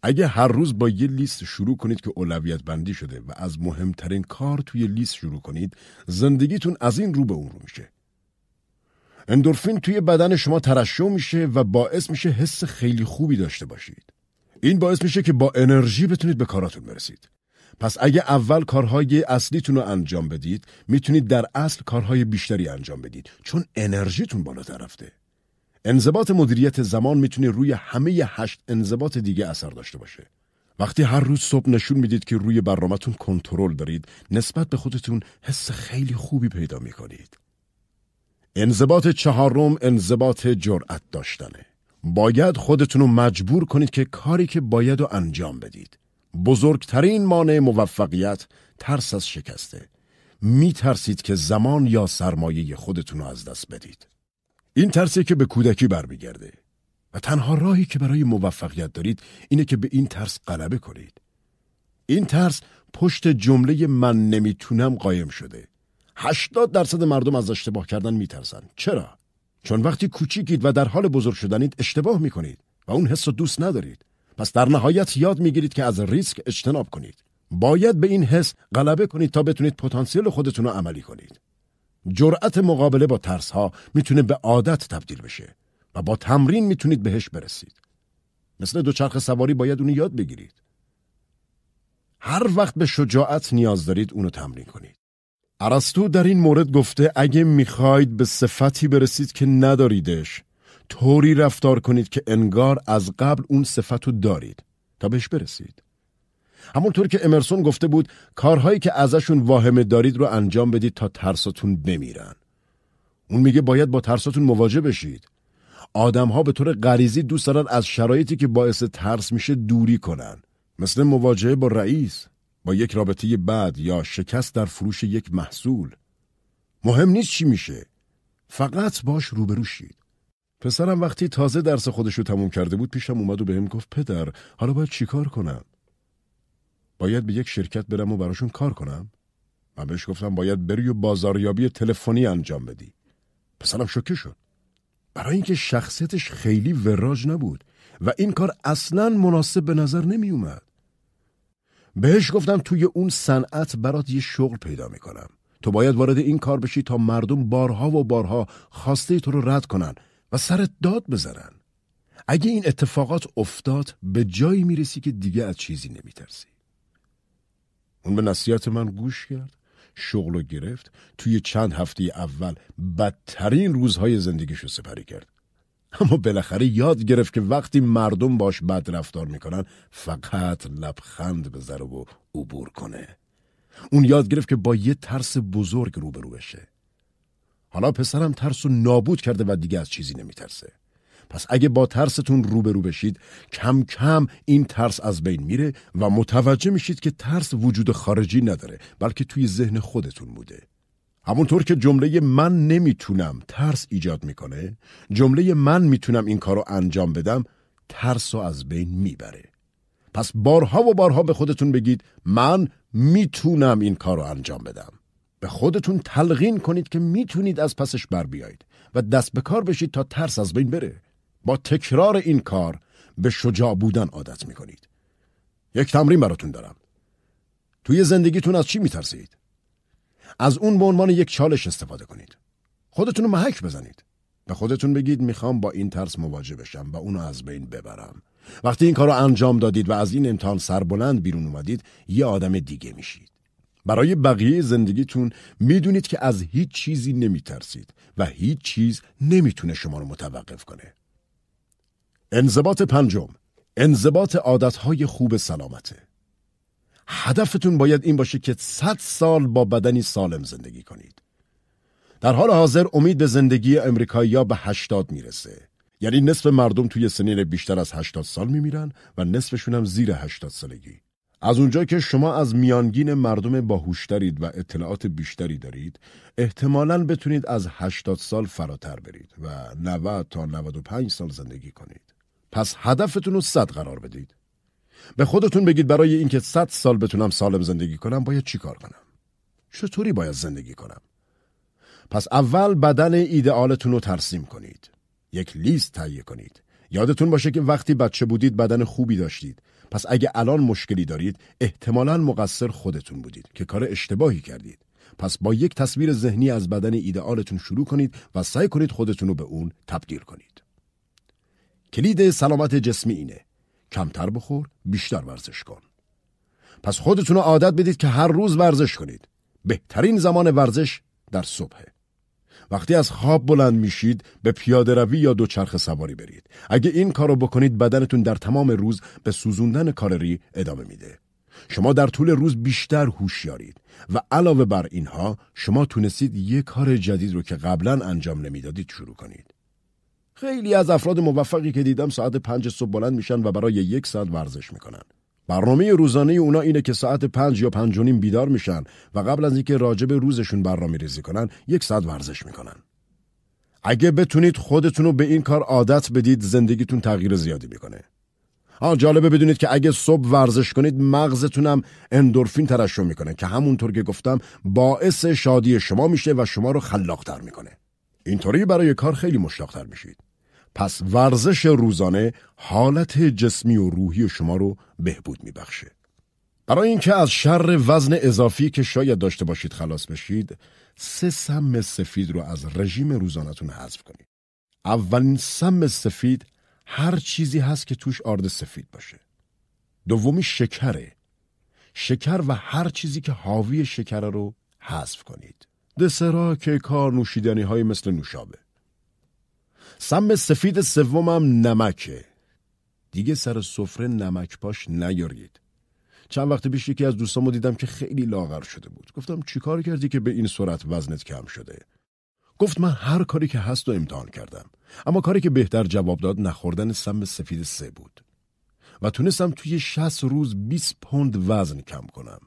اگه هر روز با یه لیست شروع کنید که اولویت بندی شده و از مهمترین کار توی لیست شروع کنید، زندگیتون از این رو به اون رو میشه. اندورفین توی بدن شما ترشح میشه و باعث میشه حس خیلی خوبی داشته باشید. این باعث میشه که با انرژی بتونید به کاراتون برسید. پس اگه اول کارهای اصلیتون رو انجام بدید، میتونید در اصل کارهای بیشتری انجام بدید، چون انرژیتون بالاتر رفته. انضباط مدیریت زمان میتونه روی همه 8 انضباط دیگه اثر داشته باشه. وقتی هر روز صبح نشون میدید که روی برنامه‌تون کنترل دارید، نسبت به خودتون حس خیلی خوبی پیدا میکنید. انضباط چهارم انضباط جرأت داشتنه. باید خودتون رو مجبور کنید که کاری که باید رو انجام بدید. بزرگترین مانع موفقیت ترس از شکسته. میترسید که زمان یا سرمایه خودتون رو از دست بدید. این ترسی که به کودکی برمیگرده و تنها راهی که برای موفقیت دارید اینه که به این ترس غلبه کنید. این ترس پشت جمله من نمیتونم قایم شده. 80% مردم از اشتباه کردن میترسن. چرا؟ چون وقتی کوچیکید و در حال بزرگ شدنید اشتباه میکنید و اون حس رو دوست ندارید. پس در نهایت یاد میگیرید که از ریسک اجتناب کنید. باید به این حس غلبه کنید تا بتونید پتانسیل خودتون رو عملی کنید. جرأت مقابله با ترس‌ها میتونه به عادت تبدیل بشه و با تمرین میتونید بهش برسید. مثل دوچرخه سواری باید اونو یاد بگیرید. هر وقت به شجاعت نیاز دارید اونو تمرین کنید. ارسطو در این مورد گفته اگه میخواید به صفتی برسید که نداریدش، طوری رفتار کنید که انگار از قبل اون صفتو دارید تا بهش برسید. همونطور که امرسون گفته بود کارهایی که ازشون واهمه دارید رو انجام بدید تا ترساتون بمیرن. اون میگه باید با ترساتون مواجه بشید. آدم‌ها به طور غریزی دوست دارن از شرایطی که باعث ترس میشه دوری کنن. مثل مواجهه با رئیس، با یک رابطه بد یا شکست در فروش یک محصول. مهم نیست چی میشه، فقط باش روبرو شید. پسرم وقتی تازه درس خودشو تموم کرده بود پیشم اومد و بهم گفت پدر حالا باید چی کار کنم؟ باید به یک شرکت برم و براشون کار کنم؟ من بهش گفتم باید بری و بازاریابی تلفنی انجام بدی. پسرم شوکه شد. برای اینکه شخصیتش خیلی وراج نبود و این کار اصلاً مناسب به نظر نمی اومد. بهش گفتم توی اون صنعت برات یه شغل پیدا میکنم. تو باید وارد این کار بشی تا مردم بارها و بارها خواسته تو رو رد کنن و سرت داد بزنن. اگه این اتفاقات افتاد به جایی میرسی که دیگه از چیزی نمیترسی. اون به نصیحت من گوش کرد، شغلو گرفت، توی چند هفته اول بدترین روزهای زندگیشو سپری کرد. اما بالاخره یاد گرفت که وقتی مردم باش بد رفتار میکنن فقط لبخند بزنه و عبور کنه. اون یاد گرفت که با یه ترس بزرگ روبرو بشه. حالا پسرم ترسو نابود کرده و دیگه از چیزی نمیترسه. پس اگه با ترستون روبرو بشید کم کم این ترس از بین میره و متوجه میشید که ترس وجود خارجی نداره بلکه توی ذهن خودتون بوده. همونطور که جمله من نمیتونم ترس ایجاد میکنه، جمله من میتونم این کارو انجام بدم ترسو از بین میبره. پس بارها و بارها به خودتون بگید من میتونم این کارو انجام بدم. به خودتون تلقین کنید که میتونید از پسش بر بیایید و دست به کار بشید تا ترس از بین بره. با تکرار این کار به شجاع بودن عادت میکنید. یک تمرین براتون دارم. توی زندگیتون از چی میترسید؟ از اون به عنوان یک چالش استفاده کنید. خودتون رو محک بزنید. به خودتون بگید میخوام با این ترس مواجه بشم و اونو از بین ببرم. وقتی این کار رو انجام دادید و از این امتحان سربلند بیرون اومدید، یه آدم دیگه میشید. برای بقیه زندگیتون میدونید که از هیچ چیزی نمیترسید و هیچ چیز نمیتونه شما رو متوقف کنه. انضباط پنجم، انضباط عادتهای خوب سلامته. هدفتون باید این باشه که 100 سال با بدنی سالم زندگی کنید. در حال حاضر امید به زندگی امریکایی‌ها به 80 میرسه. یعنی نصف مردم توی سنین بیشتر از 80 سال میمیرن و نصفشون هم زیر 80 سالگی. از اونجا که شما از میانگین مردم باهوشترید و اطلاعات بیشتری دارید، احتمالاً بتونید از 80 سال فراتر برید و 90 تا 95 سال زندگی کنید. پس هدفتون رو 100 قرار بدید. به خودتون بگید برای اینکه 100 سال بتونم سالم زندگی کنم باید چی کار کنم؟ چطوری باید زندگی کنم؟ پس اول بدن ایدئالتون رو ترسیم کنید. یک لیست تهیه کنید. یادتون باشه که وقتی بچه بودید بدن خوبی داشتید. پس اگه الان مشکلی دارید احتمالاً مقصر خودتون بودید که کار اشتباهی کردید. پس با یک تصویر ذهنی از بدن ایدئالتون شروع کنید و سعی کنید خودتون رو به اون تبدیل کنید. کلید سلامت جسمی اینه: کمتر بخور، بیشتر ورزش کن. پس خودتون رو عادت بدید که هر روز ورزش کنید. بهترین زمان ورزش در صبحه. وقتی از خواب بلند میشید به پیاده روی یا دوچرخه سواری برید. اگه این کارو بکنید بدنتون در تمام روز به سوزوندن کالری ادامه میده. شما در طول روز بیشتر هوشیارید و علاوه بر اینها شما تونستید یک کار جدید رو که قبلا انجام نمیدادید شروع کنید. خیلی از افراد موفقی که دیدم ساعت 5 صبح بلند میشن و برای 1 ساعت ورزش میکنن. برنامه روزانه اونا اینه که ساعت 5 یا 5 و نیم بیدار میشن و قبل از اینکه راجع به روزشون برنامه‌ریزی کنن 1 ساعت ورزش میکنن. اگه بتونید خودتون رو به این کار عادت بدید زندگیتون تغییر زیادی میکنه. جالبه بدونید که اگه صبح ورزش کنید مغزتون هم اندورفین ترشح میکنه که همونطور که گفتم باعث شادی شما میشه و شما رو خلاق‌تر میکنه. اینطوری برای کار خیلی مشتاق‌تر میشید. پس ورزش روزانه حالت جسمی و روحی شما رو بهبود میبخشه. برای اینکه از شر وزن اضافی که شاید داشته باشید خلاص بشید، 3 سم سفید رو از رژیم روزانه‌تون حذف کنید. اولین سم سفید هر چیزی هست که توش آرد سفید باشه. دومی شکره. شکر و هر چیزی که حاوی شکر رو حذف کنید. دسرها، کیک‌ها، نوشیدنی‌های مثل نوشابه. سم سفید سومم نمکه. دیگه سر سفره نمک پاش نیارید. چند وقت پیش یکی از دوستامو دیدم که خیلی لاغر شده بود. گفتم چیکار کردی که به این سرعت وزنت کم شده؟ گفت من هر کاری که هست رو امتحان کردم. اما کاری که بهتر جواب داد نخوردن سم سفید 3 بود. و تونستم توی 60 روز 20 پوند وزن کم کنم.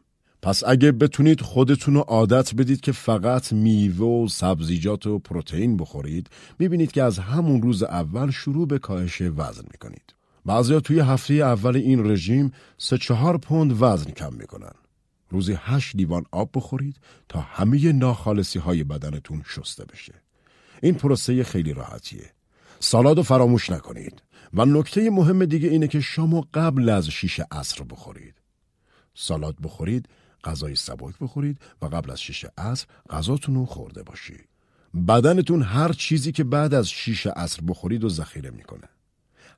پس اگه بتونید خودتون رو عادت بدید که فقط میوه و سبزیجات و پروتئین بخورید، میبینید که از همون روز اول شروع به کاهش وزن میکنید. بعضیا توی هفته اول این رژیم 3-4 پوند وزن کم میکنن. روزی 8 لیوان آب بخورید تا همه ناخالصی های بدنتون شسته بشه. این پروسه خیلی راحتیه. سالاد رو فراموش نکنید. و نکته مهم دیگه اینه که شما قبل از 6 عصر بخورید. سالاد بخورید، غذای سبک بخورید و قبل از 6 عصر غذاتون رو خورده باشید. بدنتون هر چیزی که بعد از 6 عصر بخورید و ذخیره میکنه.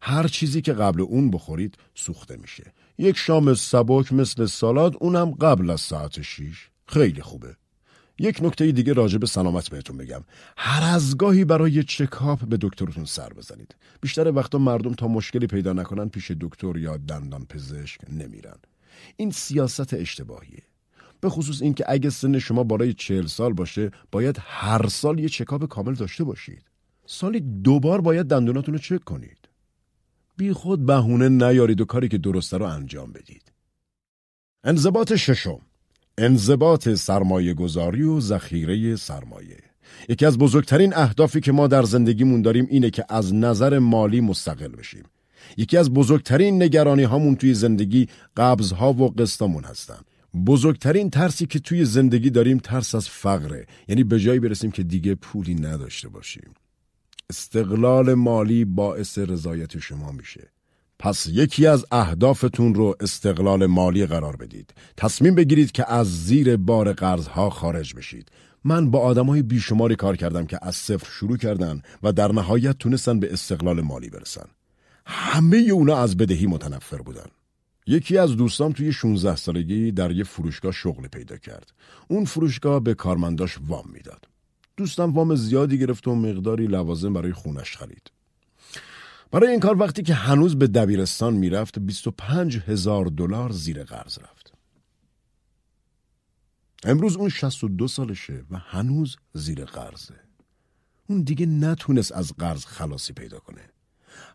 هر چیزی که قبل اون بخورید سوخته میشه. یک شام سبک مثل سالاد اونم قبل از ساعت 6 خیلی خوبه. یک نکته دیگه راجع به سلامت بهتون بگم. هر از گاهی برای چکاپ به دکترتون سر بزنید. بیشتر وقتا مردم تا مشکلی پیدا نکنن پیش دکتر یا دندان پزشک نمیرن. این سیاست اشتباهیه. به خصوص این که اگه سن شما بالای 40 سال باشه باید هر سال یه چکاپ کامل داشته باشید. سالی 2 بار باید دندوناتون رو چک کنید. بی خود بهونه نیارید و کاری که درسته رو انجام بدید. انضباط ششم، انضباط سرمایه گذاری و ذخیره سرمایه. یکی از بزرگترین اهدافی که ما در زندگیمون داریم اینه که از نظر مالی مستقل بشیم. یکی از بزرگترین نگرانی هامون توی زندگی قبض‌ها و قسطامون هستن. بزرگترین ترسی که توی زندگی داریم ترس از فقره، یعنی به جایی برسیم که دیگه پولی نداشته باشیم. استقلال مالی باعث رضایت شما میشه. پس یکی از اهدافتون رو استقلال مالی قرار بدید. تصمیم بگیرید که از زیر بار قرضها خارج بشید. من با آدمای بیشماری کار کردم که از صفر شروع کردن و در نهایت تونستن به استقلال مالی برسن. همه اونا از بدهی متنفر بودن. یکی از دوستام توی 16 سالگی در یه فروشگاه شغل پیدا کرد. اون فروشگاه به کارمنداش وام میداد. دوستم وام زیادی گرفت و مقداری لوازم برای خونش خرید. برای این کار وقتی که هنوز به دبیرستان میرفت $25,000 زیر قرض رفت. امروز اون 62 سالشه و هنوز زیر قرضه. اون دیگه نتونست از قرض خلاصی پیدا کنه.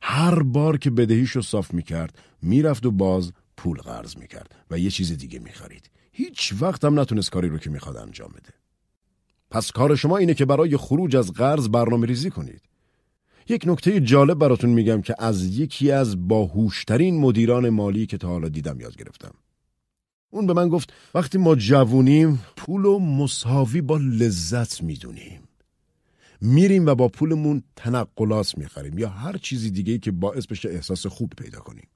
هر بار که بدهیشو صاف میکرد میرفت و باز پول قرض میکرد و یه چیز دیگه میخرید. هیچ وقت هم نتونست کاری رو که میخواد انجام بده. پس کار شما اینه که برای خروج از قرض برنامه ریزی کنید. یک نکته جالب براتون میگم که از یکی از باهوشترین مدیران مالی که تا حالا دیدم یاد گرفتم. اون به من گفت وقتی ما جوونیم پولو مساوی با لذت میدونیم. میریم و با پولمون تنقلات میخریم یا هر چیزی دیگه‌ای که باعث بشه احساس خوب پیدا کنیم.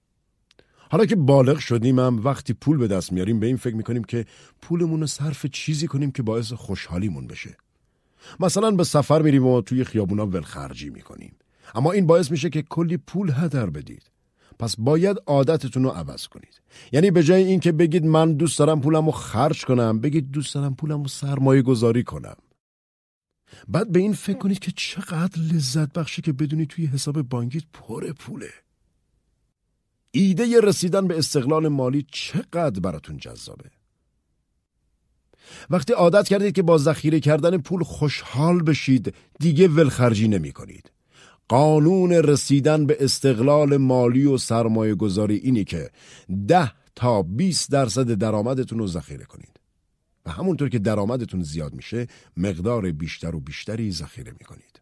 حالا که بالغ شدیم هم وقتی پول به دست میاریم به این فکر میکنیم که پولمون رو صرف چیزی کنیم که باعث خوشحالیمون بشه. مثلا به سفر میریم و توی خیابونا ولخرجی میکنیم. اما این باعث میشه که کلی پول هدر بدید. پس باید عادتتون رو عوض کنید. یعنی به جای این که بگید من دوست دارم پولمو خرج کنم، بگید دوست دارم پولمو سرمایه گذاری کنم. بعد به این فکر کنید که چقدر لذت بخشه که بدونید توی حساب بانکیت پر پوله. ایده رسیدن به استقلال مالی چقدر براتون جذابه. وقتی عادت کردید که با ذخیره کردن پول خوشحال بشید، دیگه ولخرجی نمی کنید. قانون رسیدن به استقلال مالی و سرمایه گذاری اینی که 10 تا 20% درآمدتون رو ذخیره کنید. و همونطور که درآمدتون زیاد میشه، مقدار بیشتر و بیشتری ذخیره میکنید.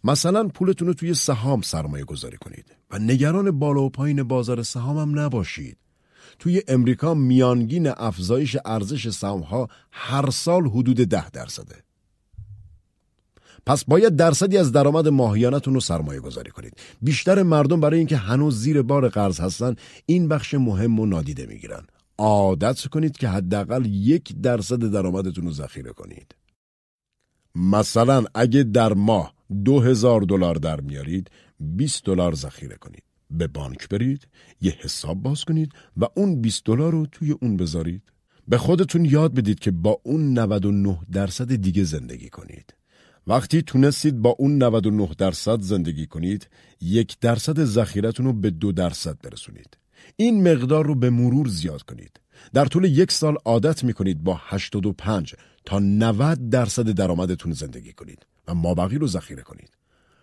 مثلا پولتون رو توی سهام سرمایه گذاری کنید و نگران بالا و پایین بازار سهام هم نباشید. توی امریکا میانگین افزایش ارزش سهام‌ها هر سال حدود 10%. پس باید درصدی از درآمد ماهیانتون رو سرمایه گذاری کنید. بیشتر مردم برای اینکه هنوز زیر بار قرض هستن این بخش مهم رو نادیده میگیرن. عادت کنید که حداقل 1% درآمدتون رو ذخیره کنید. مثلا اگه در ماه $2,000 در میارید، $20 ذخیره کنید. به بانک برید، یه حساب باز کنید و اون $20 رو توی اون بذارید. به خودتون یاد بدید که با اون 99% دیگه زندگی کنید. وقتی تونستید با اون 99% زندگی کنید، 1% ذخیرتون رو به 2% برسونید. این مقدار رو به مرور زیاد کنید. در طول 1 سال عادت میکنید با 85 تا 90% درآمدتون زندگی کنید و مابقی رو ذخیره کنید.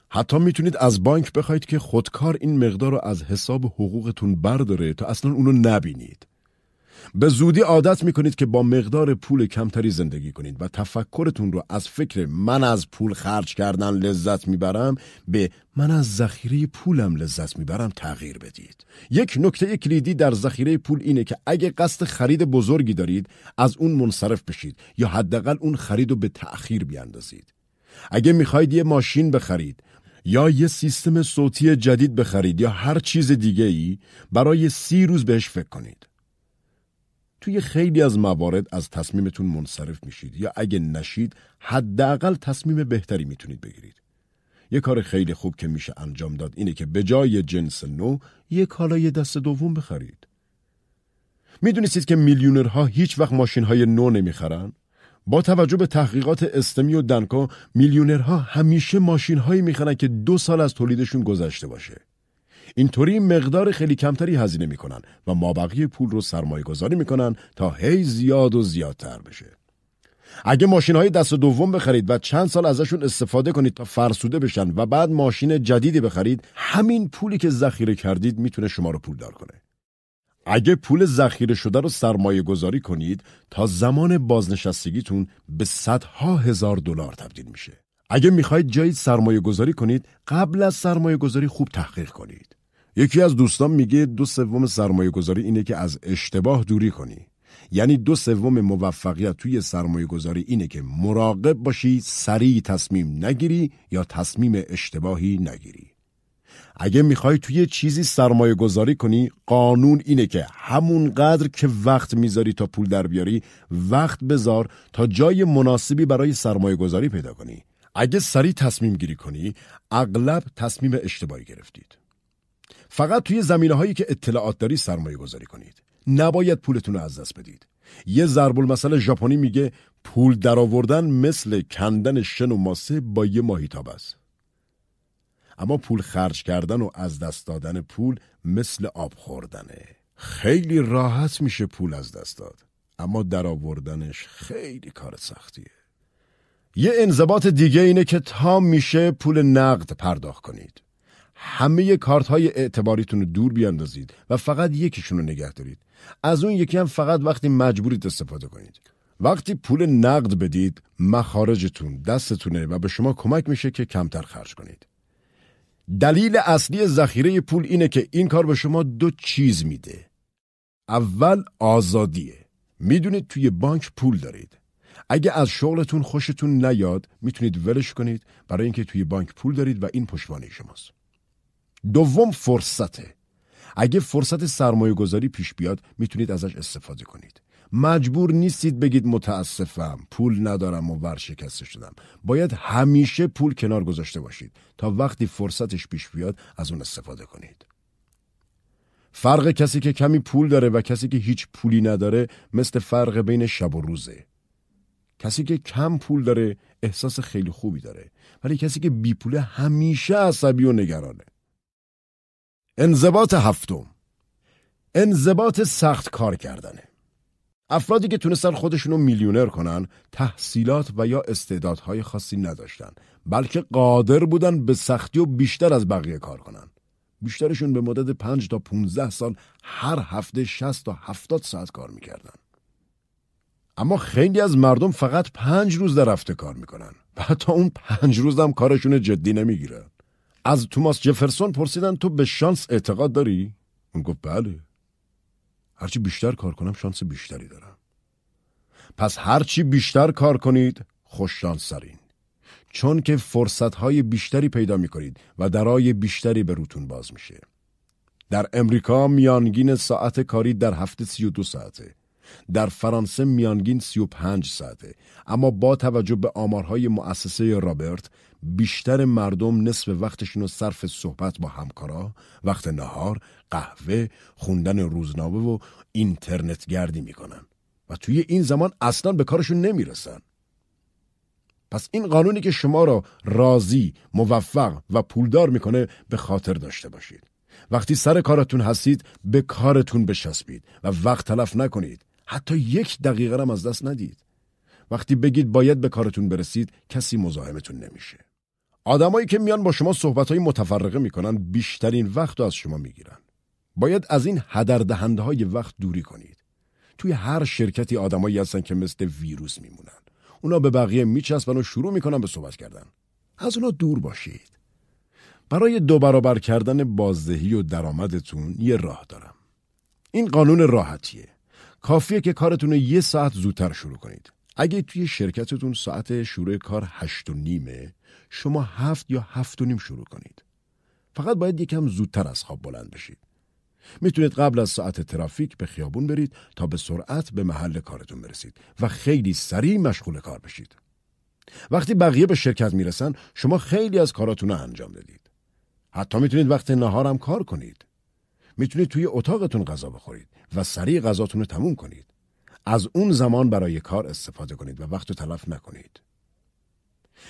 حتی میتونید از بانک بخواید که خودکار این مقدار رو از حساب حقوقتون برداره تا اصلا اونو نبینید. به زودی عادت میکنید که با مقدار پول کمتری زندگی کنید و تفکرتون رو از فکر من از پول خرج کردن لذت میبرم به من از ذخیره پولم لذت میبرم تغییر بدید. یک نکته کلیدی در ذخیره پول اینه که اگه قصد خرید بزرگی دارید از اون منصرف بشید یا حداقل اون خرید رو به تأخیر بیاندازید. اگه میخواید یه ماشین بخرید یا یه سیستم صوتی جدید بخرید یا هر چیز دیگه‌ای، برای 30 روز بهش فکر کنید. توی خیلی از موارد از تصمیمتون منصرف میشید یا اگه نشید حداقل تصمیم بهتری میتونید بگیرید. یه کار خیلی خوب که میشه انجام داد اینه که به جای جنس نو یه کالای دست دوم بخرید. میدونید که میلیونرها هیچ وقت ماشین‌های نو نمیخرن؟ با توجه به تحقیقات استمی و دنکا، میلیونرها همیشه ماشین‌هایی میخرن که 2 سال از تولیدشون گذشته باشه. اینطوری مقدار خیلی کمتری هزینه میکنن و مابقی پول رو سرمایه گذاری میکنن تا هی زیاد و زیادتر بشه. اگه ماشین‌های دست دوم بخرید و چند سال ازشون استفاده کنید تا فرسوده بشن و بعد ماشین جدیدی بخرید، همین پولی که ذخیره کردید میتونه شما رو پولدار کنه. اگه پول ذخیره شده رو سرمایه گذاری کنید، تا زمان بازنشستگیتون به صدها هزار دلار تبدیل میشه. اگه میخواید جایی سرمایه گذاری کنید، قبل از سرمایه گذاری خوب تحقیق کنید. یکی از دوستان میگه 2/3 سرمایه گذاری اینه که از اشتباه دوری کنی. یعنی 2/3 موفقیت توی سرمایه گذاری اینه که مراقب باشی سریع تصمیم نگیری یا تصمیم اشتباهی نگیری. اگه میخوای توی چیزی سرمایه گذاری کنی، قانون اینه که همون قدر که وقت میذاری تا پول در بیاری، وقت بذار تا جای مناسبی برای سرمایه گذاری پیدا کنی. اگه سریع تصمیم گیری کنی، اغلب تصمیم اشتباهی گرفتید. فقط توی زمینه‌هایی که اطلاعات داری سرمایه گذاری کنید. نباید پولتون رو از دست بدید. یه ضرب المثل ژاپنی میگه پول درآوردن مثل کندن شن و ماسه با یه ماهیتاب است. اما پول خرج کردن و از دست دادن پول مثل آب خوردنه. خیلی راحت میشه پول از دست داد، اما درآوردنش خیلی کار سختیه. یه انضباط دیگه اینه که تا میشه پول نقد پرداخت کنید. همه کارت های اعتباریتون رو دور بیاندازید و فقط یکیشون رو نگه دارید. از اون یکی هم فقط وقتی مجبورید استفاده کنید. وقتی پول نقد بدید، مخارجتون دستتونه و به شما کمک میشه که کمتر خرج کنید. دلیل اصلی ذخیره پول اینه که این کار به شما 2 چیز میده. اول آزادیه. میدونید توی بانک پول دارید. اگه از شغلتون خوشتون نیاد، میتونید ولش کنید برای اینکه توی بانک پول دارید و این پشتوانه شماست. دوم فرصته. اگه فرصت سرمایه گذاری پیش بیاد، میتونید ازش استفاده کنید. مجبور نیستید بگید متاسفم، پول ندارم و ورشکسته شدم. باید همیشه پول کنار گذاشته باشید تا وقتی فرصتش پیش بیاد از اون استفاده کنید. فرق کسی که کمی پول داره و کسی که هیچ پولی نداره مثل فرق بین شب و روزه. کسی که کم پول داره احساس خیلی خوبی داره، ولی کسی که بی پوله همیشه عصبی و نگرانه. انضباط هفتم، انضباط سخت کار کردنه. افرادی که تونستن خودشونو میلیونر کنن، تحصیلات و یا استعدادهای خاصی نداشتن، بلکه قادر بودن به سختی و بیشتر از بقیه کار کنن. بیشترشون به مدت 5 تا 15 سال هر هفته 60 تا 70 ساعت کار میکردن. اما خیلی از مردم فقط 5 روز در هفته کار میکنن و حتی اون 5 روز هم کارشون جدی نمیگیرن. از توماس جفرسون پرسیدن تو به شانس اعتقاد داری؟ اون گفت بله. هرچی بیشتر کار کنم شانس بیشتری دارم. پس هرچی بیشتر کار کنید خوش شانس ترین، چون که فرصتهای بیشتری پیدا میکنید و درای بیشتری به روتون باز میشه. در امریکا میانگین ساعت کاری در هفته 32 ساعته. در فرانسه میانگین 35 ساعته. اما با توجه به آمارهای مؤسسه رابرت، بیشتر مردم نصف وقتشون رو صرف صحبت با همکارا، وقت نهار، قهوه، خوندن روزنامه و اینترنت گردی میکنن و توی این زمان اصلا به کارشون نمیرسن. پس این قانونی که شما را راضی، موفق و پولدار میکنه به خاطر داشته باشید. وقتی سر کارتون هستید به کارتون بچسبید و وقت تلف نکنید. حتی 1 دقیقه هم از دست ندید. وقتی بگید باید به کارتون برسید، کسی مزاحمتون نمیشه. آدمایی که میان با شما صحبت‌های متفرقه میکنن بیشترین وقت رو از شما میگیرن. باید از این هدر دهنده‌های وقت دوری کنید. توی هر شرکتی آدمایی هستن که مثل ویروس میمونن. اونا به بقیه میچسبن و شروع میکنن به صحبت کردن. از اونا دور باشید. برای 2 برابر کردن بازدهی و درآمدتون یه راه دارم. این قانون راحتیه. کافیه که کارتون رو 1 ساعت زودتر شروع کنید. اگه توی شرکتتون ساعت شروع کار 8:30، شما 7 یا 7:30 شروع کنید. فقط باید یکم زودتر از خواب بلند بشید. میتونید قبل از ساعت ترافیک به خیابون برید تا به سرعت به محل کارتون برسید و خیلی سریع مشغول کار بشید. وقتی بقیه به شرکت میرسن، شما خیلی از کاراتون رو انجام دادید. حتی میتونید وقت نهار هم کار کنید. میتونید توی اتاقتون غذا بخورید و سریع غذاتون رو تموم کنید. از اون زمان برای کار استفاده کنید و وقت رو تلف نکنید.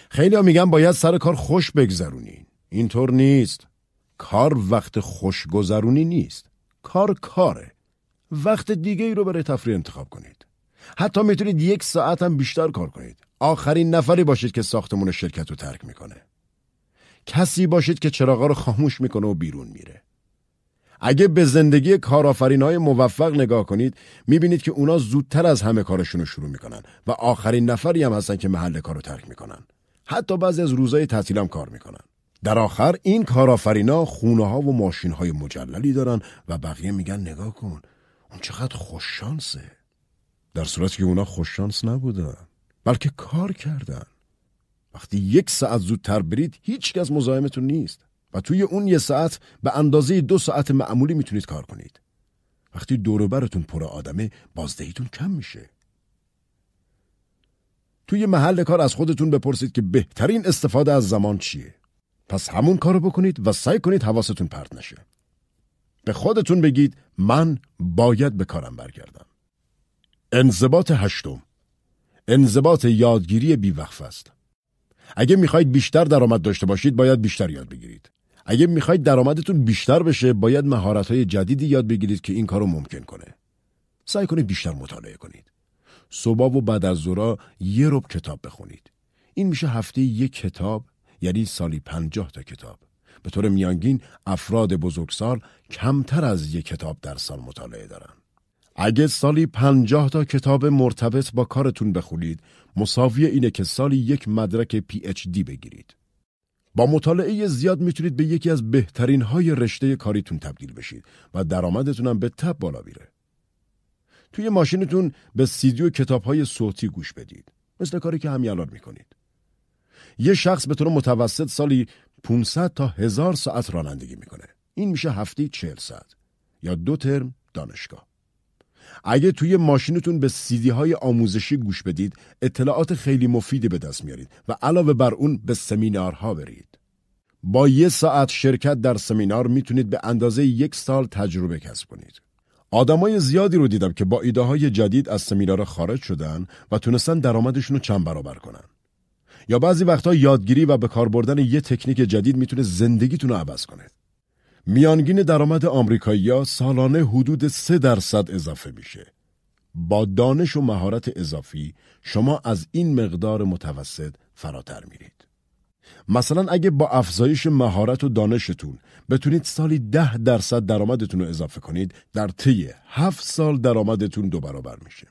خیلی ها میگن باید سر کار خوش بگذرونین. اینطور نیست. کار وقت خوشگذرونی نیست. کار کاره. وقت دیگه ای رو برای تفریح انتخاب کنید. حتی میتونید 1 ساعت هم بیشتر کار کنید. آخرین نفری باشید که ساختمون شرکت رو ترک میکنه. کسی باشید که چراغا رو خاموش میکنه و بیرون میره. اگه به زندگی کارآفرینای موفق نگاه کنید، میبینید که اونا زودتر از همه کارشون رو شروع میکنن و آخرین نفری هم هستن که محل کار رو ترک میکنن. حتی بعضی از روزهای تعطیل هم کار میکنن. در آخر این کارآفرینا خونه‌ها و ماشین‌های مجللی دارن و بقیه میگن نگاه کن اون چقدر خوششانسه. در صورتی که اونا خوششانس نبودن، بلکه کار کردن. وقتی 1 ساعت زودتر برید هیچ کس مزاحمتون نیست. و توی اون 1 ساعت به اندازه 2 ساعت معمولی میتونید کار کنید. وقتی دور و برتون پر آدمه، بازدهیتون کم میشه. توی محل کار از خودتون بپرسید که بهترین استفاده از زمان چیه. پس همون کارو بکنید و سعی کنید حواستون پرت نشه. به خودتون بگید من باید به کارم برگردم. انضباط 8. انضباط یادگیری بی‌وقفه است. اگه میخواید بیشتر درآمد داشته باشید، باید بیشتر یاد بگیرید. اگه میخواید درآمدتون بیشتر بشه، باید مهارت‌های جدیدی یاد بگیرید که این کارو ممکن کنه. سعی کنید بیشتر مطالعه کنید. صبح و بعد از ظهر 1 ربع کتاب بخونید. این میشه هفته 1 کتاب، یعنی سالی 50 تا کتاب. به طور میانگین افراد بزرگسال کمتر از 1 کتاب در سال مطالعه دارن. اگه سالی 50 تا کتاب مرتبط با کارتون بخونید، مساوی اینه که سالی 1 مدرک PhD بگیرید. با مطالعه زیاد میتونید به یکی از بهترین های رشته کاریتون تبدیل بشید و درآمدتون هم به تپ بالا میره. توی ماشینتون به CD و کتاب‌های صوتی گوش بدید، مثل کاری که همین الان میکنید. یه شخص به طور متوسط سالی 500 تا 1000 ساعت رانندگی میکنه. این میشه هفته 40 ساعت یا 2 ترم دانشگاه. اگه توی ماشینتون به CD های آموزشی گوش بدید، اطلاعات خیلی مفیدی به دست میارید و علاوه بر اون به سمینارها برید. با 1 ساعت شرکت در سمینار میتونید به اندازه 1 سال تجربه کسب کنید. آدمای زیادی رو دیدم که با ایده های جدید از سمینار خارج شدن و تونستن درآمدشون رو چند برابر کنن. یا بعضی وقتا یادگیری و به کار بردن یه تکنیک جدید میتونه زندگیتون رو عوض کنه. میانگین درآمد آمریکایی‌ها سالانه حدود 3% اضافه میشه. با دانش و مهارت اضافی شما از این مقدار متوسط فراتر میرید. مثلا اگه با افزایش مهارت و دانشتون بتونید سالی 10% درآمدتون رو اضافه کنید، در طی 7 سال درآمدتون 2 برابر میشه.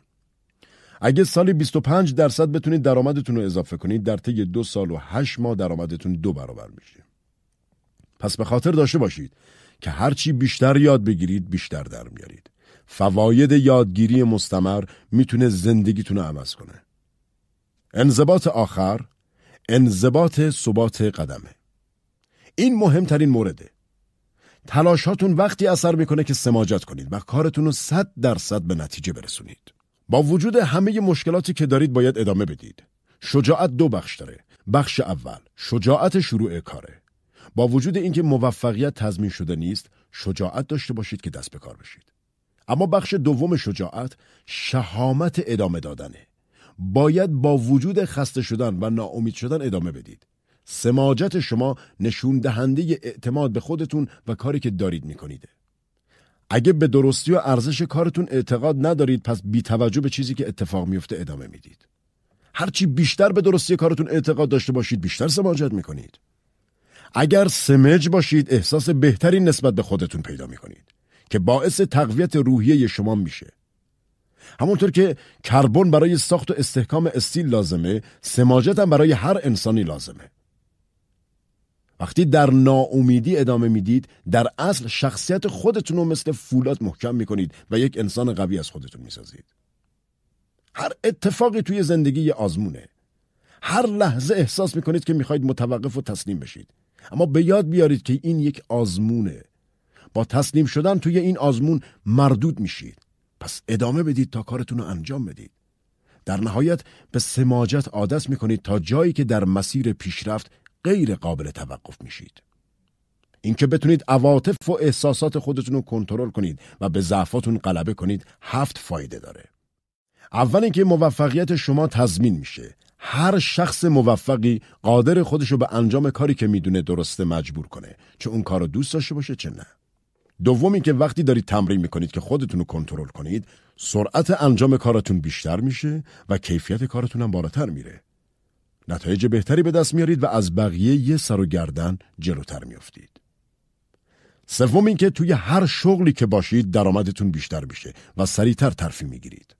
اگه سالی 25% بتونید درآمدتون رو اضافه کنید، در طی 2 سال و 8 ماه درآمدتون 2 برابر میشه. پس به خاطر داشته باشید که هرچی بیشتر یاد بگیرید بیشتر در میارید. فواید یادگیری مستمر میتونه زندگیتون رو عوض کنه. انضباط آخر، انضباط ثبات قدمه. این مهمترین مورده. تلاشاتون وقتی اثر میکنه که سماجت کنید و کارتون رو 100% به نتیجه برسونید. با وجود همه مشکلاتی که دارید باید ادامه بدید. شجاعت 2 بخش داره. بخش اول شجاعت شروع کاره. با وجود اینکه موفقیت تضمین شده نیست، شجاعت داشته باشید که دست به کار بشید. اما بخش دوم شجاعت شهامت ادامه دادنه. باید با وجود خسته شدن و ناامید شدن ادامه بدید. سماجت شما نشون دهنده اعتماد به خودتون و کاری که دارید میکنید. اگه به درستی و ارزش کارتون اعتقاد ندارید، پس بی توجه به چیزی که اتفاق میفته ادامه میدید. هرچی بیشتر به درستی کارتون اعتقاد داشته باشید، بیشتر سماجت میکنید. اگر سمج باشید، احساس بهتری نسبت به خودتون پیدا میکنید که باعث تقویت روحیه شما میشه. همونطور که کربن برای ساخت و استحکام استیل لازمه، سماجت هم برای هر انسانی لازمه. وقتی در ناامیدی ادامه میدید، در اصل شخصیت خودتون رو مثل فولاد محکم میکنید و یک انسان قوی از خودتون میسازید. هر اتفاقی توی زندگی یه آزمونه. هر لحظه احساس میکنید که میخواید متوقف و تسلیم بشید. اما به یاد بیارید که این یک آزمونه. با تسلیم شدن توی این آزمون مردود میشید. پس ادامه بدید تا کارتون رو انجام بدید. در نهایت به سماجت عادت میکنید تا جایی که در مسیر پیشرفت غیر قابل توقف میشید. اینکه بتونید عواطف و احساسات خودتون رو کنترل کنید و به ضعفاتون غلبه کنید 7 فایده داره. اول اینکه موفقیت شما تضمین میشه. هر شخص موفقی قادر خودش رو به انجام کاری که میدونه درسته مجبور کنه، چه اون کار رو دوست داشته باشه چه نه. دوم اینکه وقتی دارید تمرین میکنید که خودتون رو کنترل کنید، سرعت انجام کارتون بیشتر میشه و کیفیت کارتون هم بالاتر میره. نتایج بهتری به دست میارید و از بقیه یه سر و گردن جلوتر میافتید. سوم اینکه توی هر شغلی که باشید درآمدتون بیشتر میشه و سریعتر ترفیع میگیرید.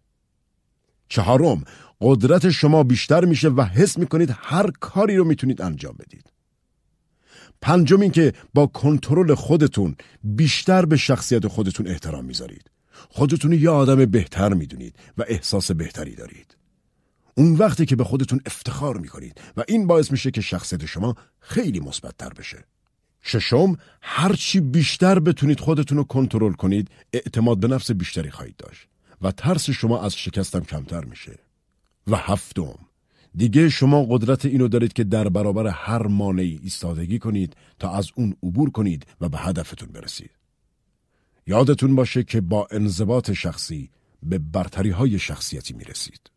چهارم، قدرت شما بیشتر میشه و حس میکنید هر کاری رو میتونید انجام بدید. پنجم اینکه با کنترل خودتون بیشتر به شخصیت خودتون احترام میذارید. خودتون یه آدم بهتر میدونید و احساس بهتری دارید. اون وقتی که به خودتون افتخار میکنید و این باعث میشه که شخصیت شما خیلی مثبت‌تر بشه. ششم، هرچی بیشتر بتونید خودتون رو کنترل کنید، اعتماد به نفس بیشتری خواهید داشت و ترس شما از شکستم کمتر میشه. و هفتم، دیگه شما قدرت اینو دارید که در برابر هر مانعی ایستادگی کنید تا از اون عبور کنید و به هدفتون برسید. یادتون باشه که با انضباط شخصی به برتری‌های شخصیتی میرسید.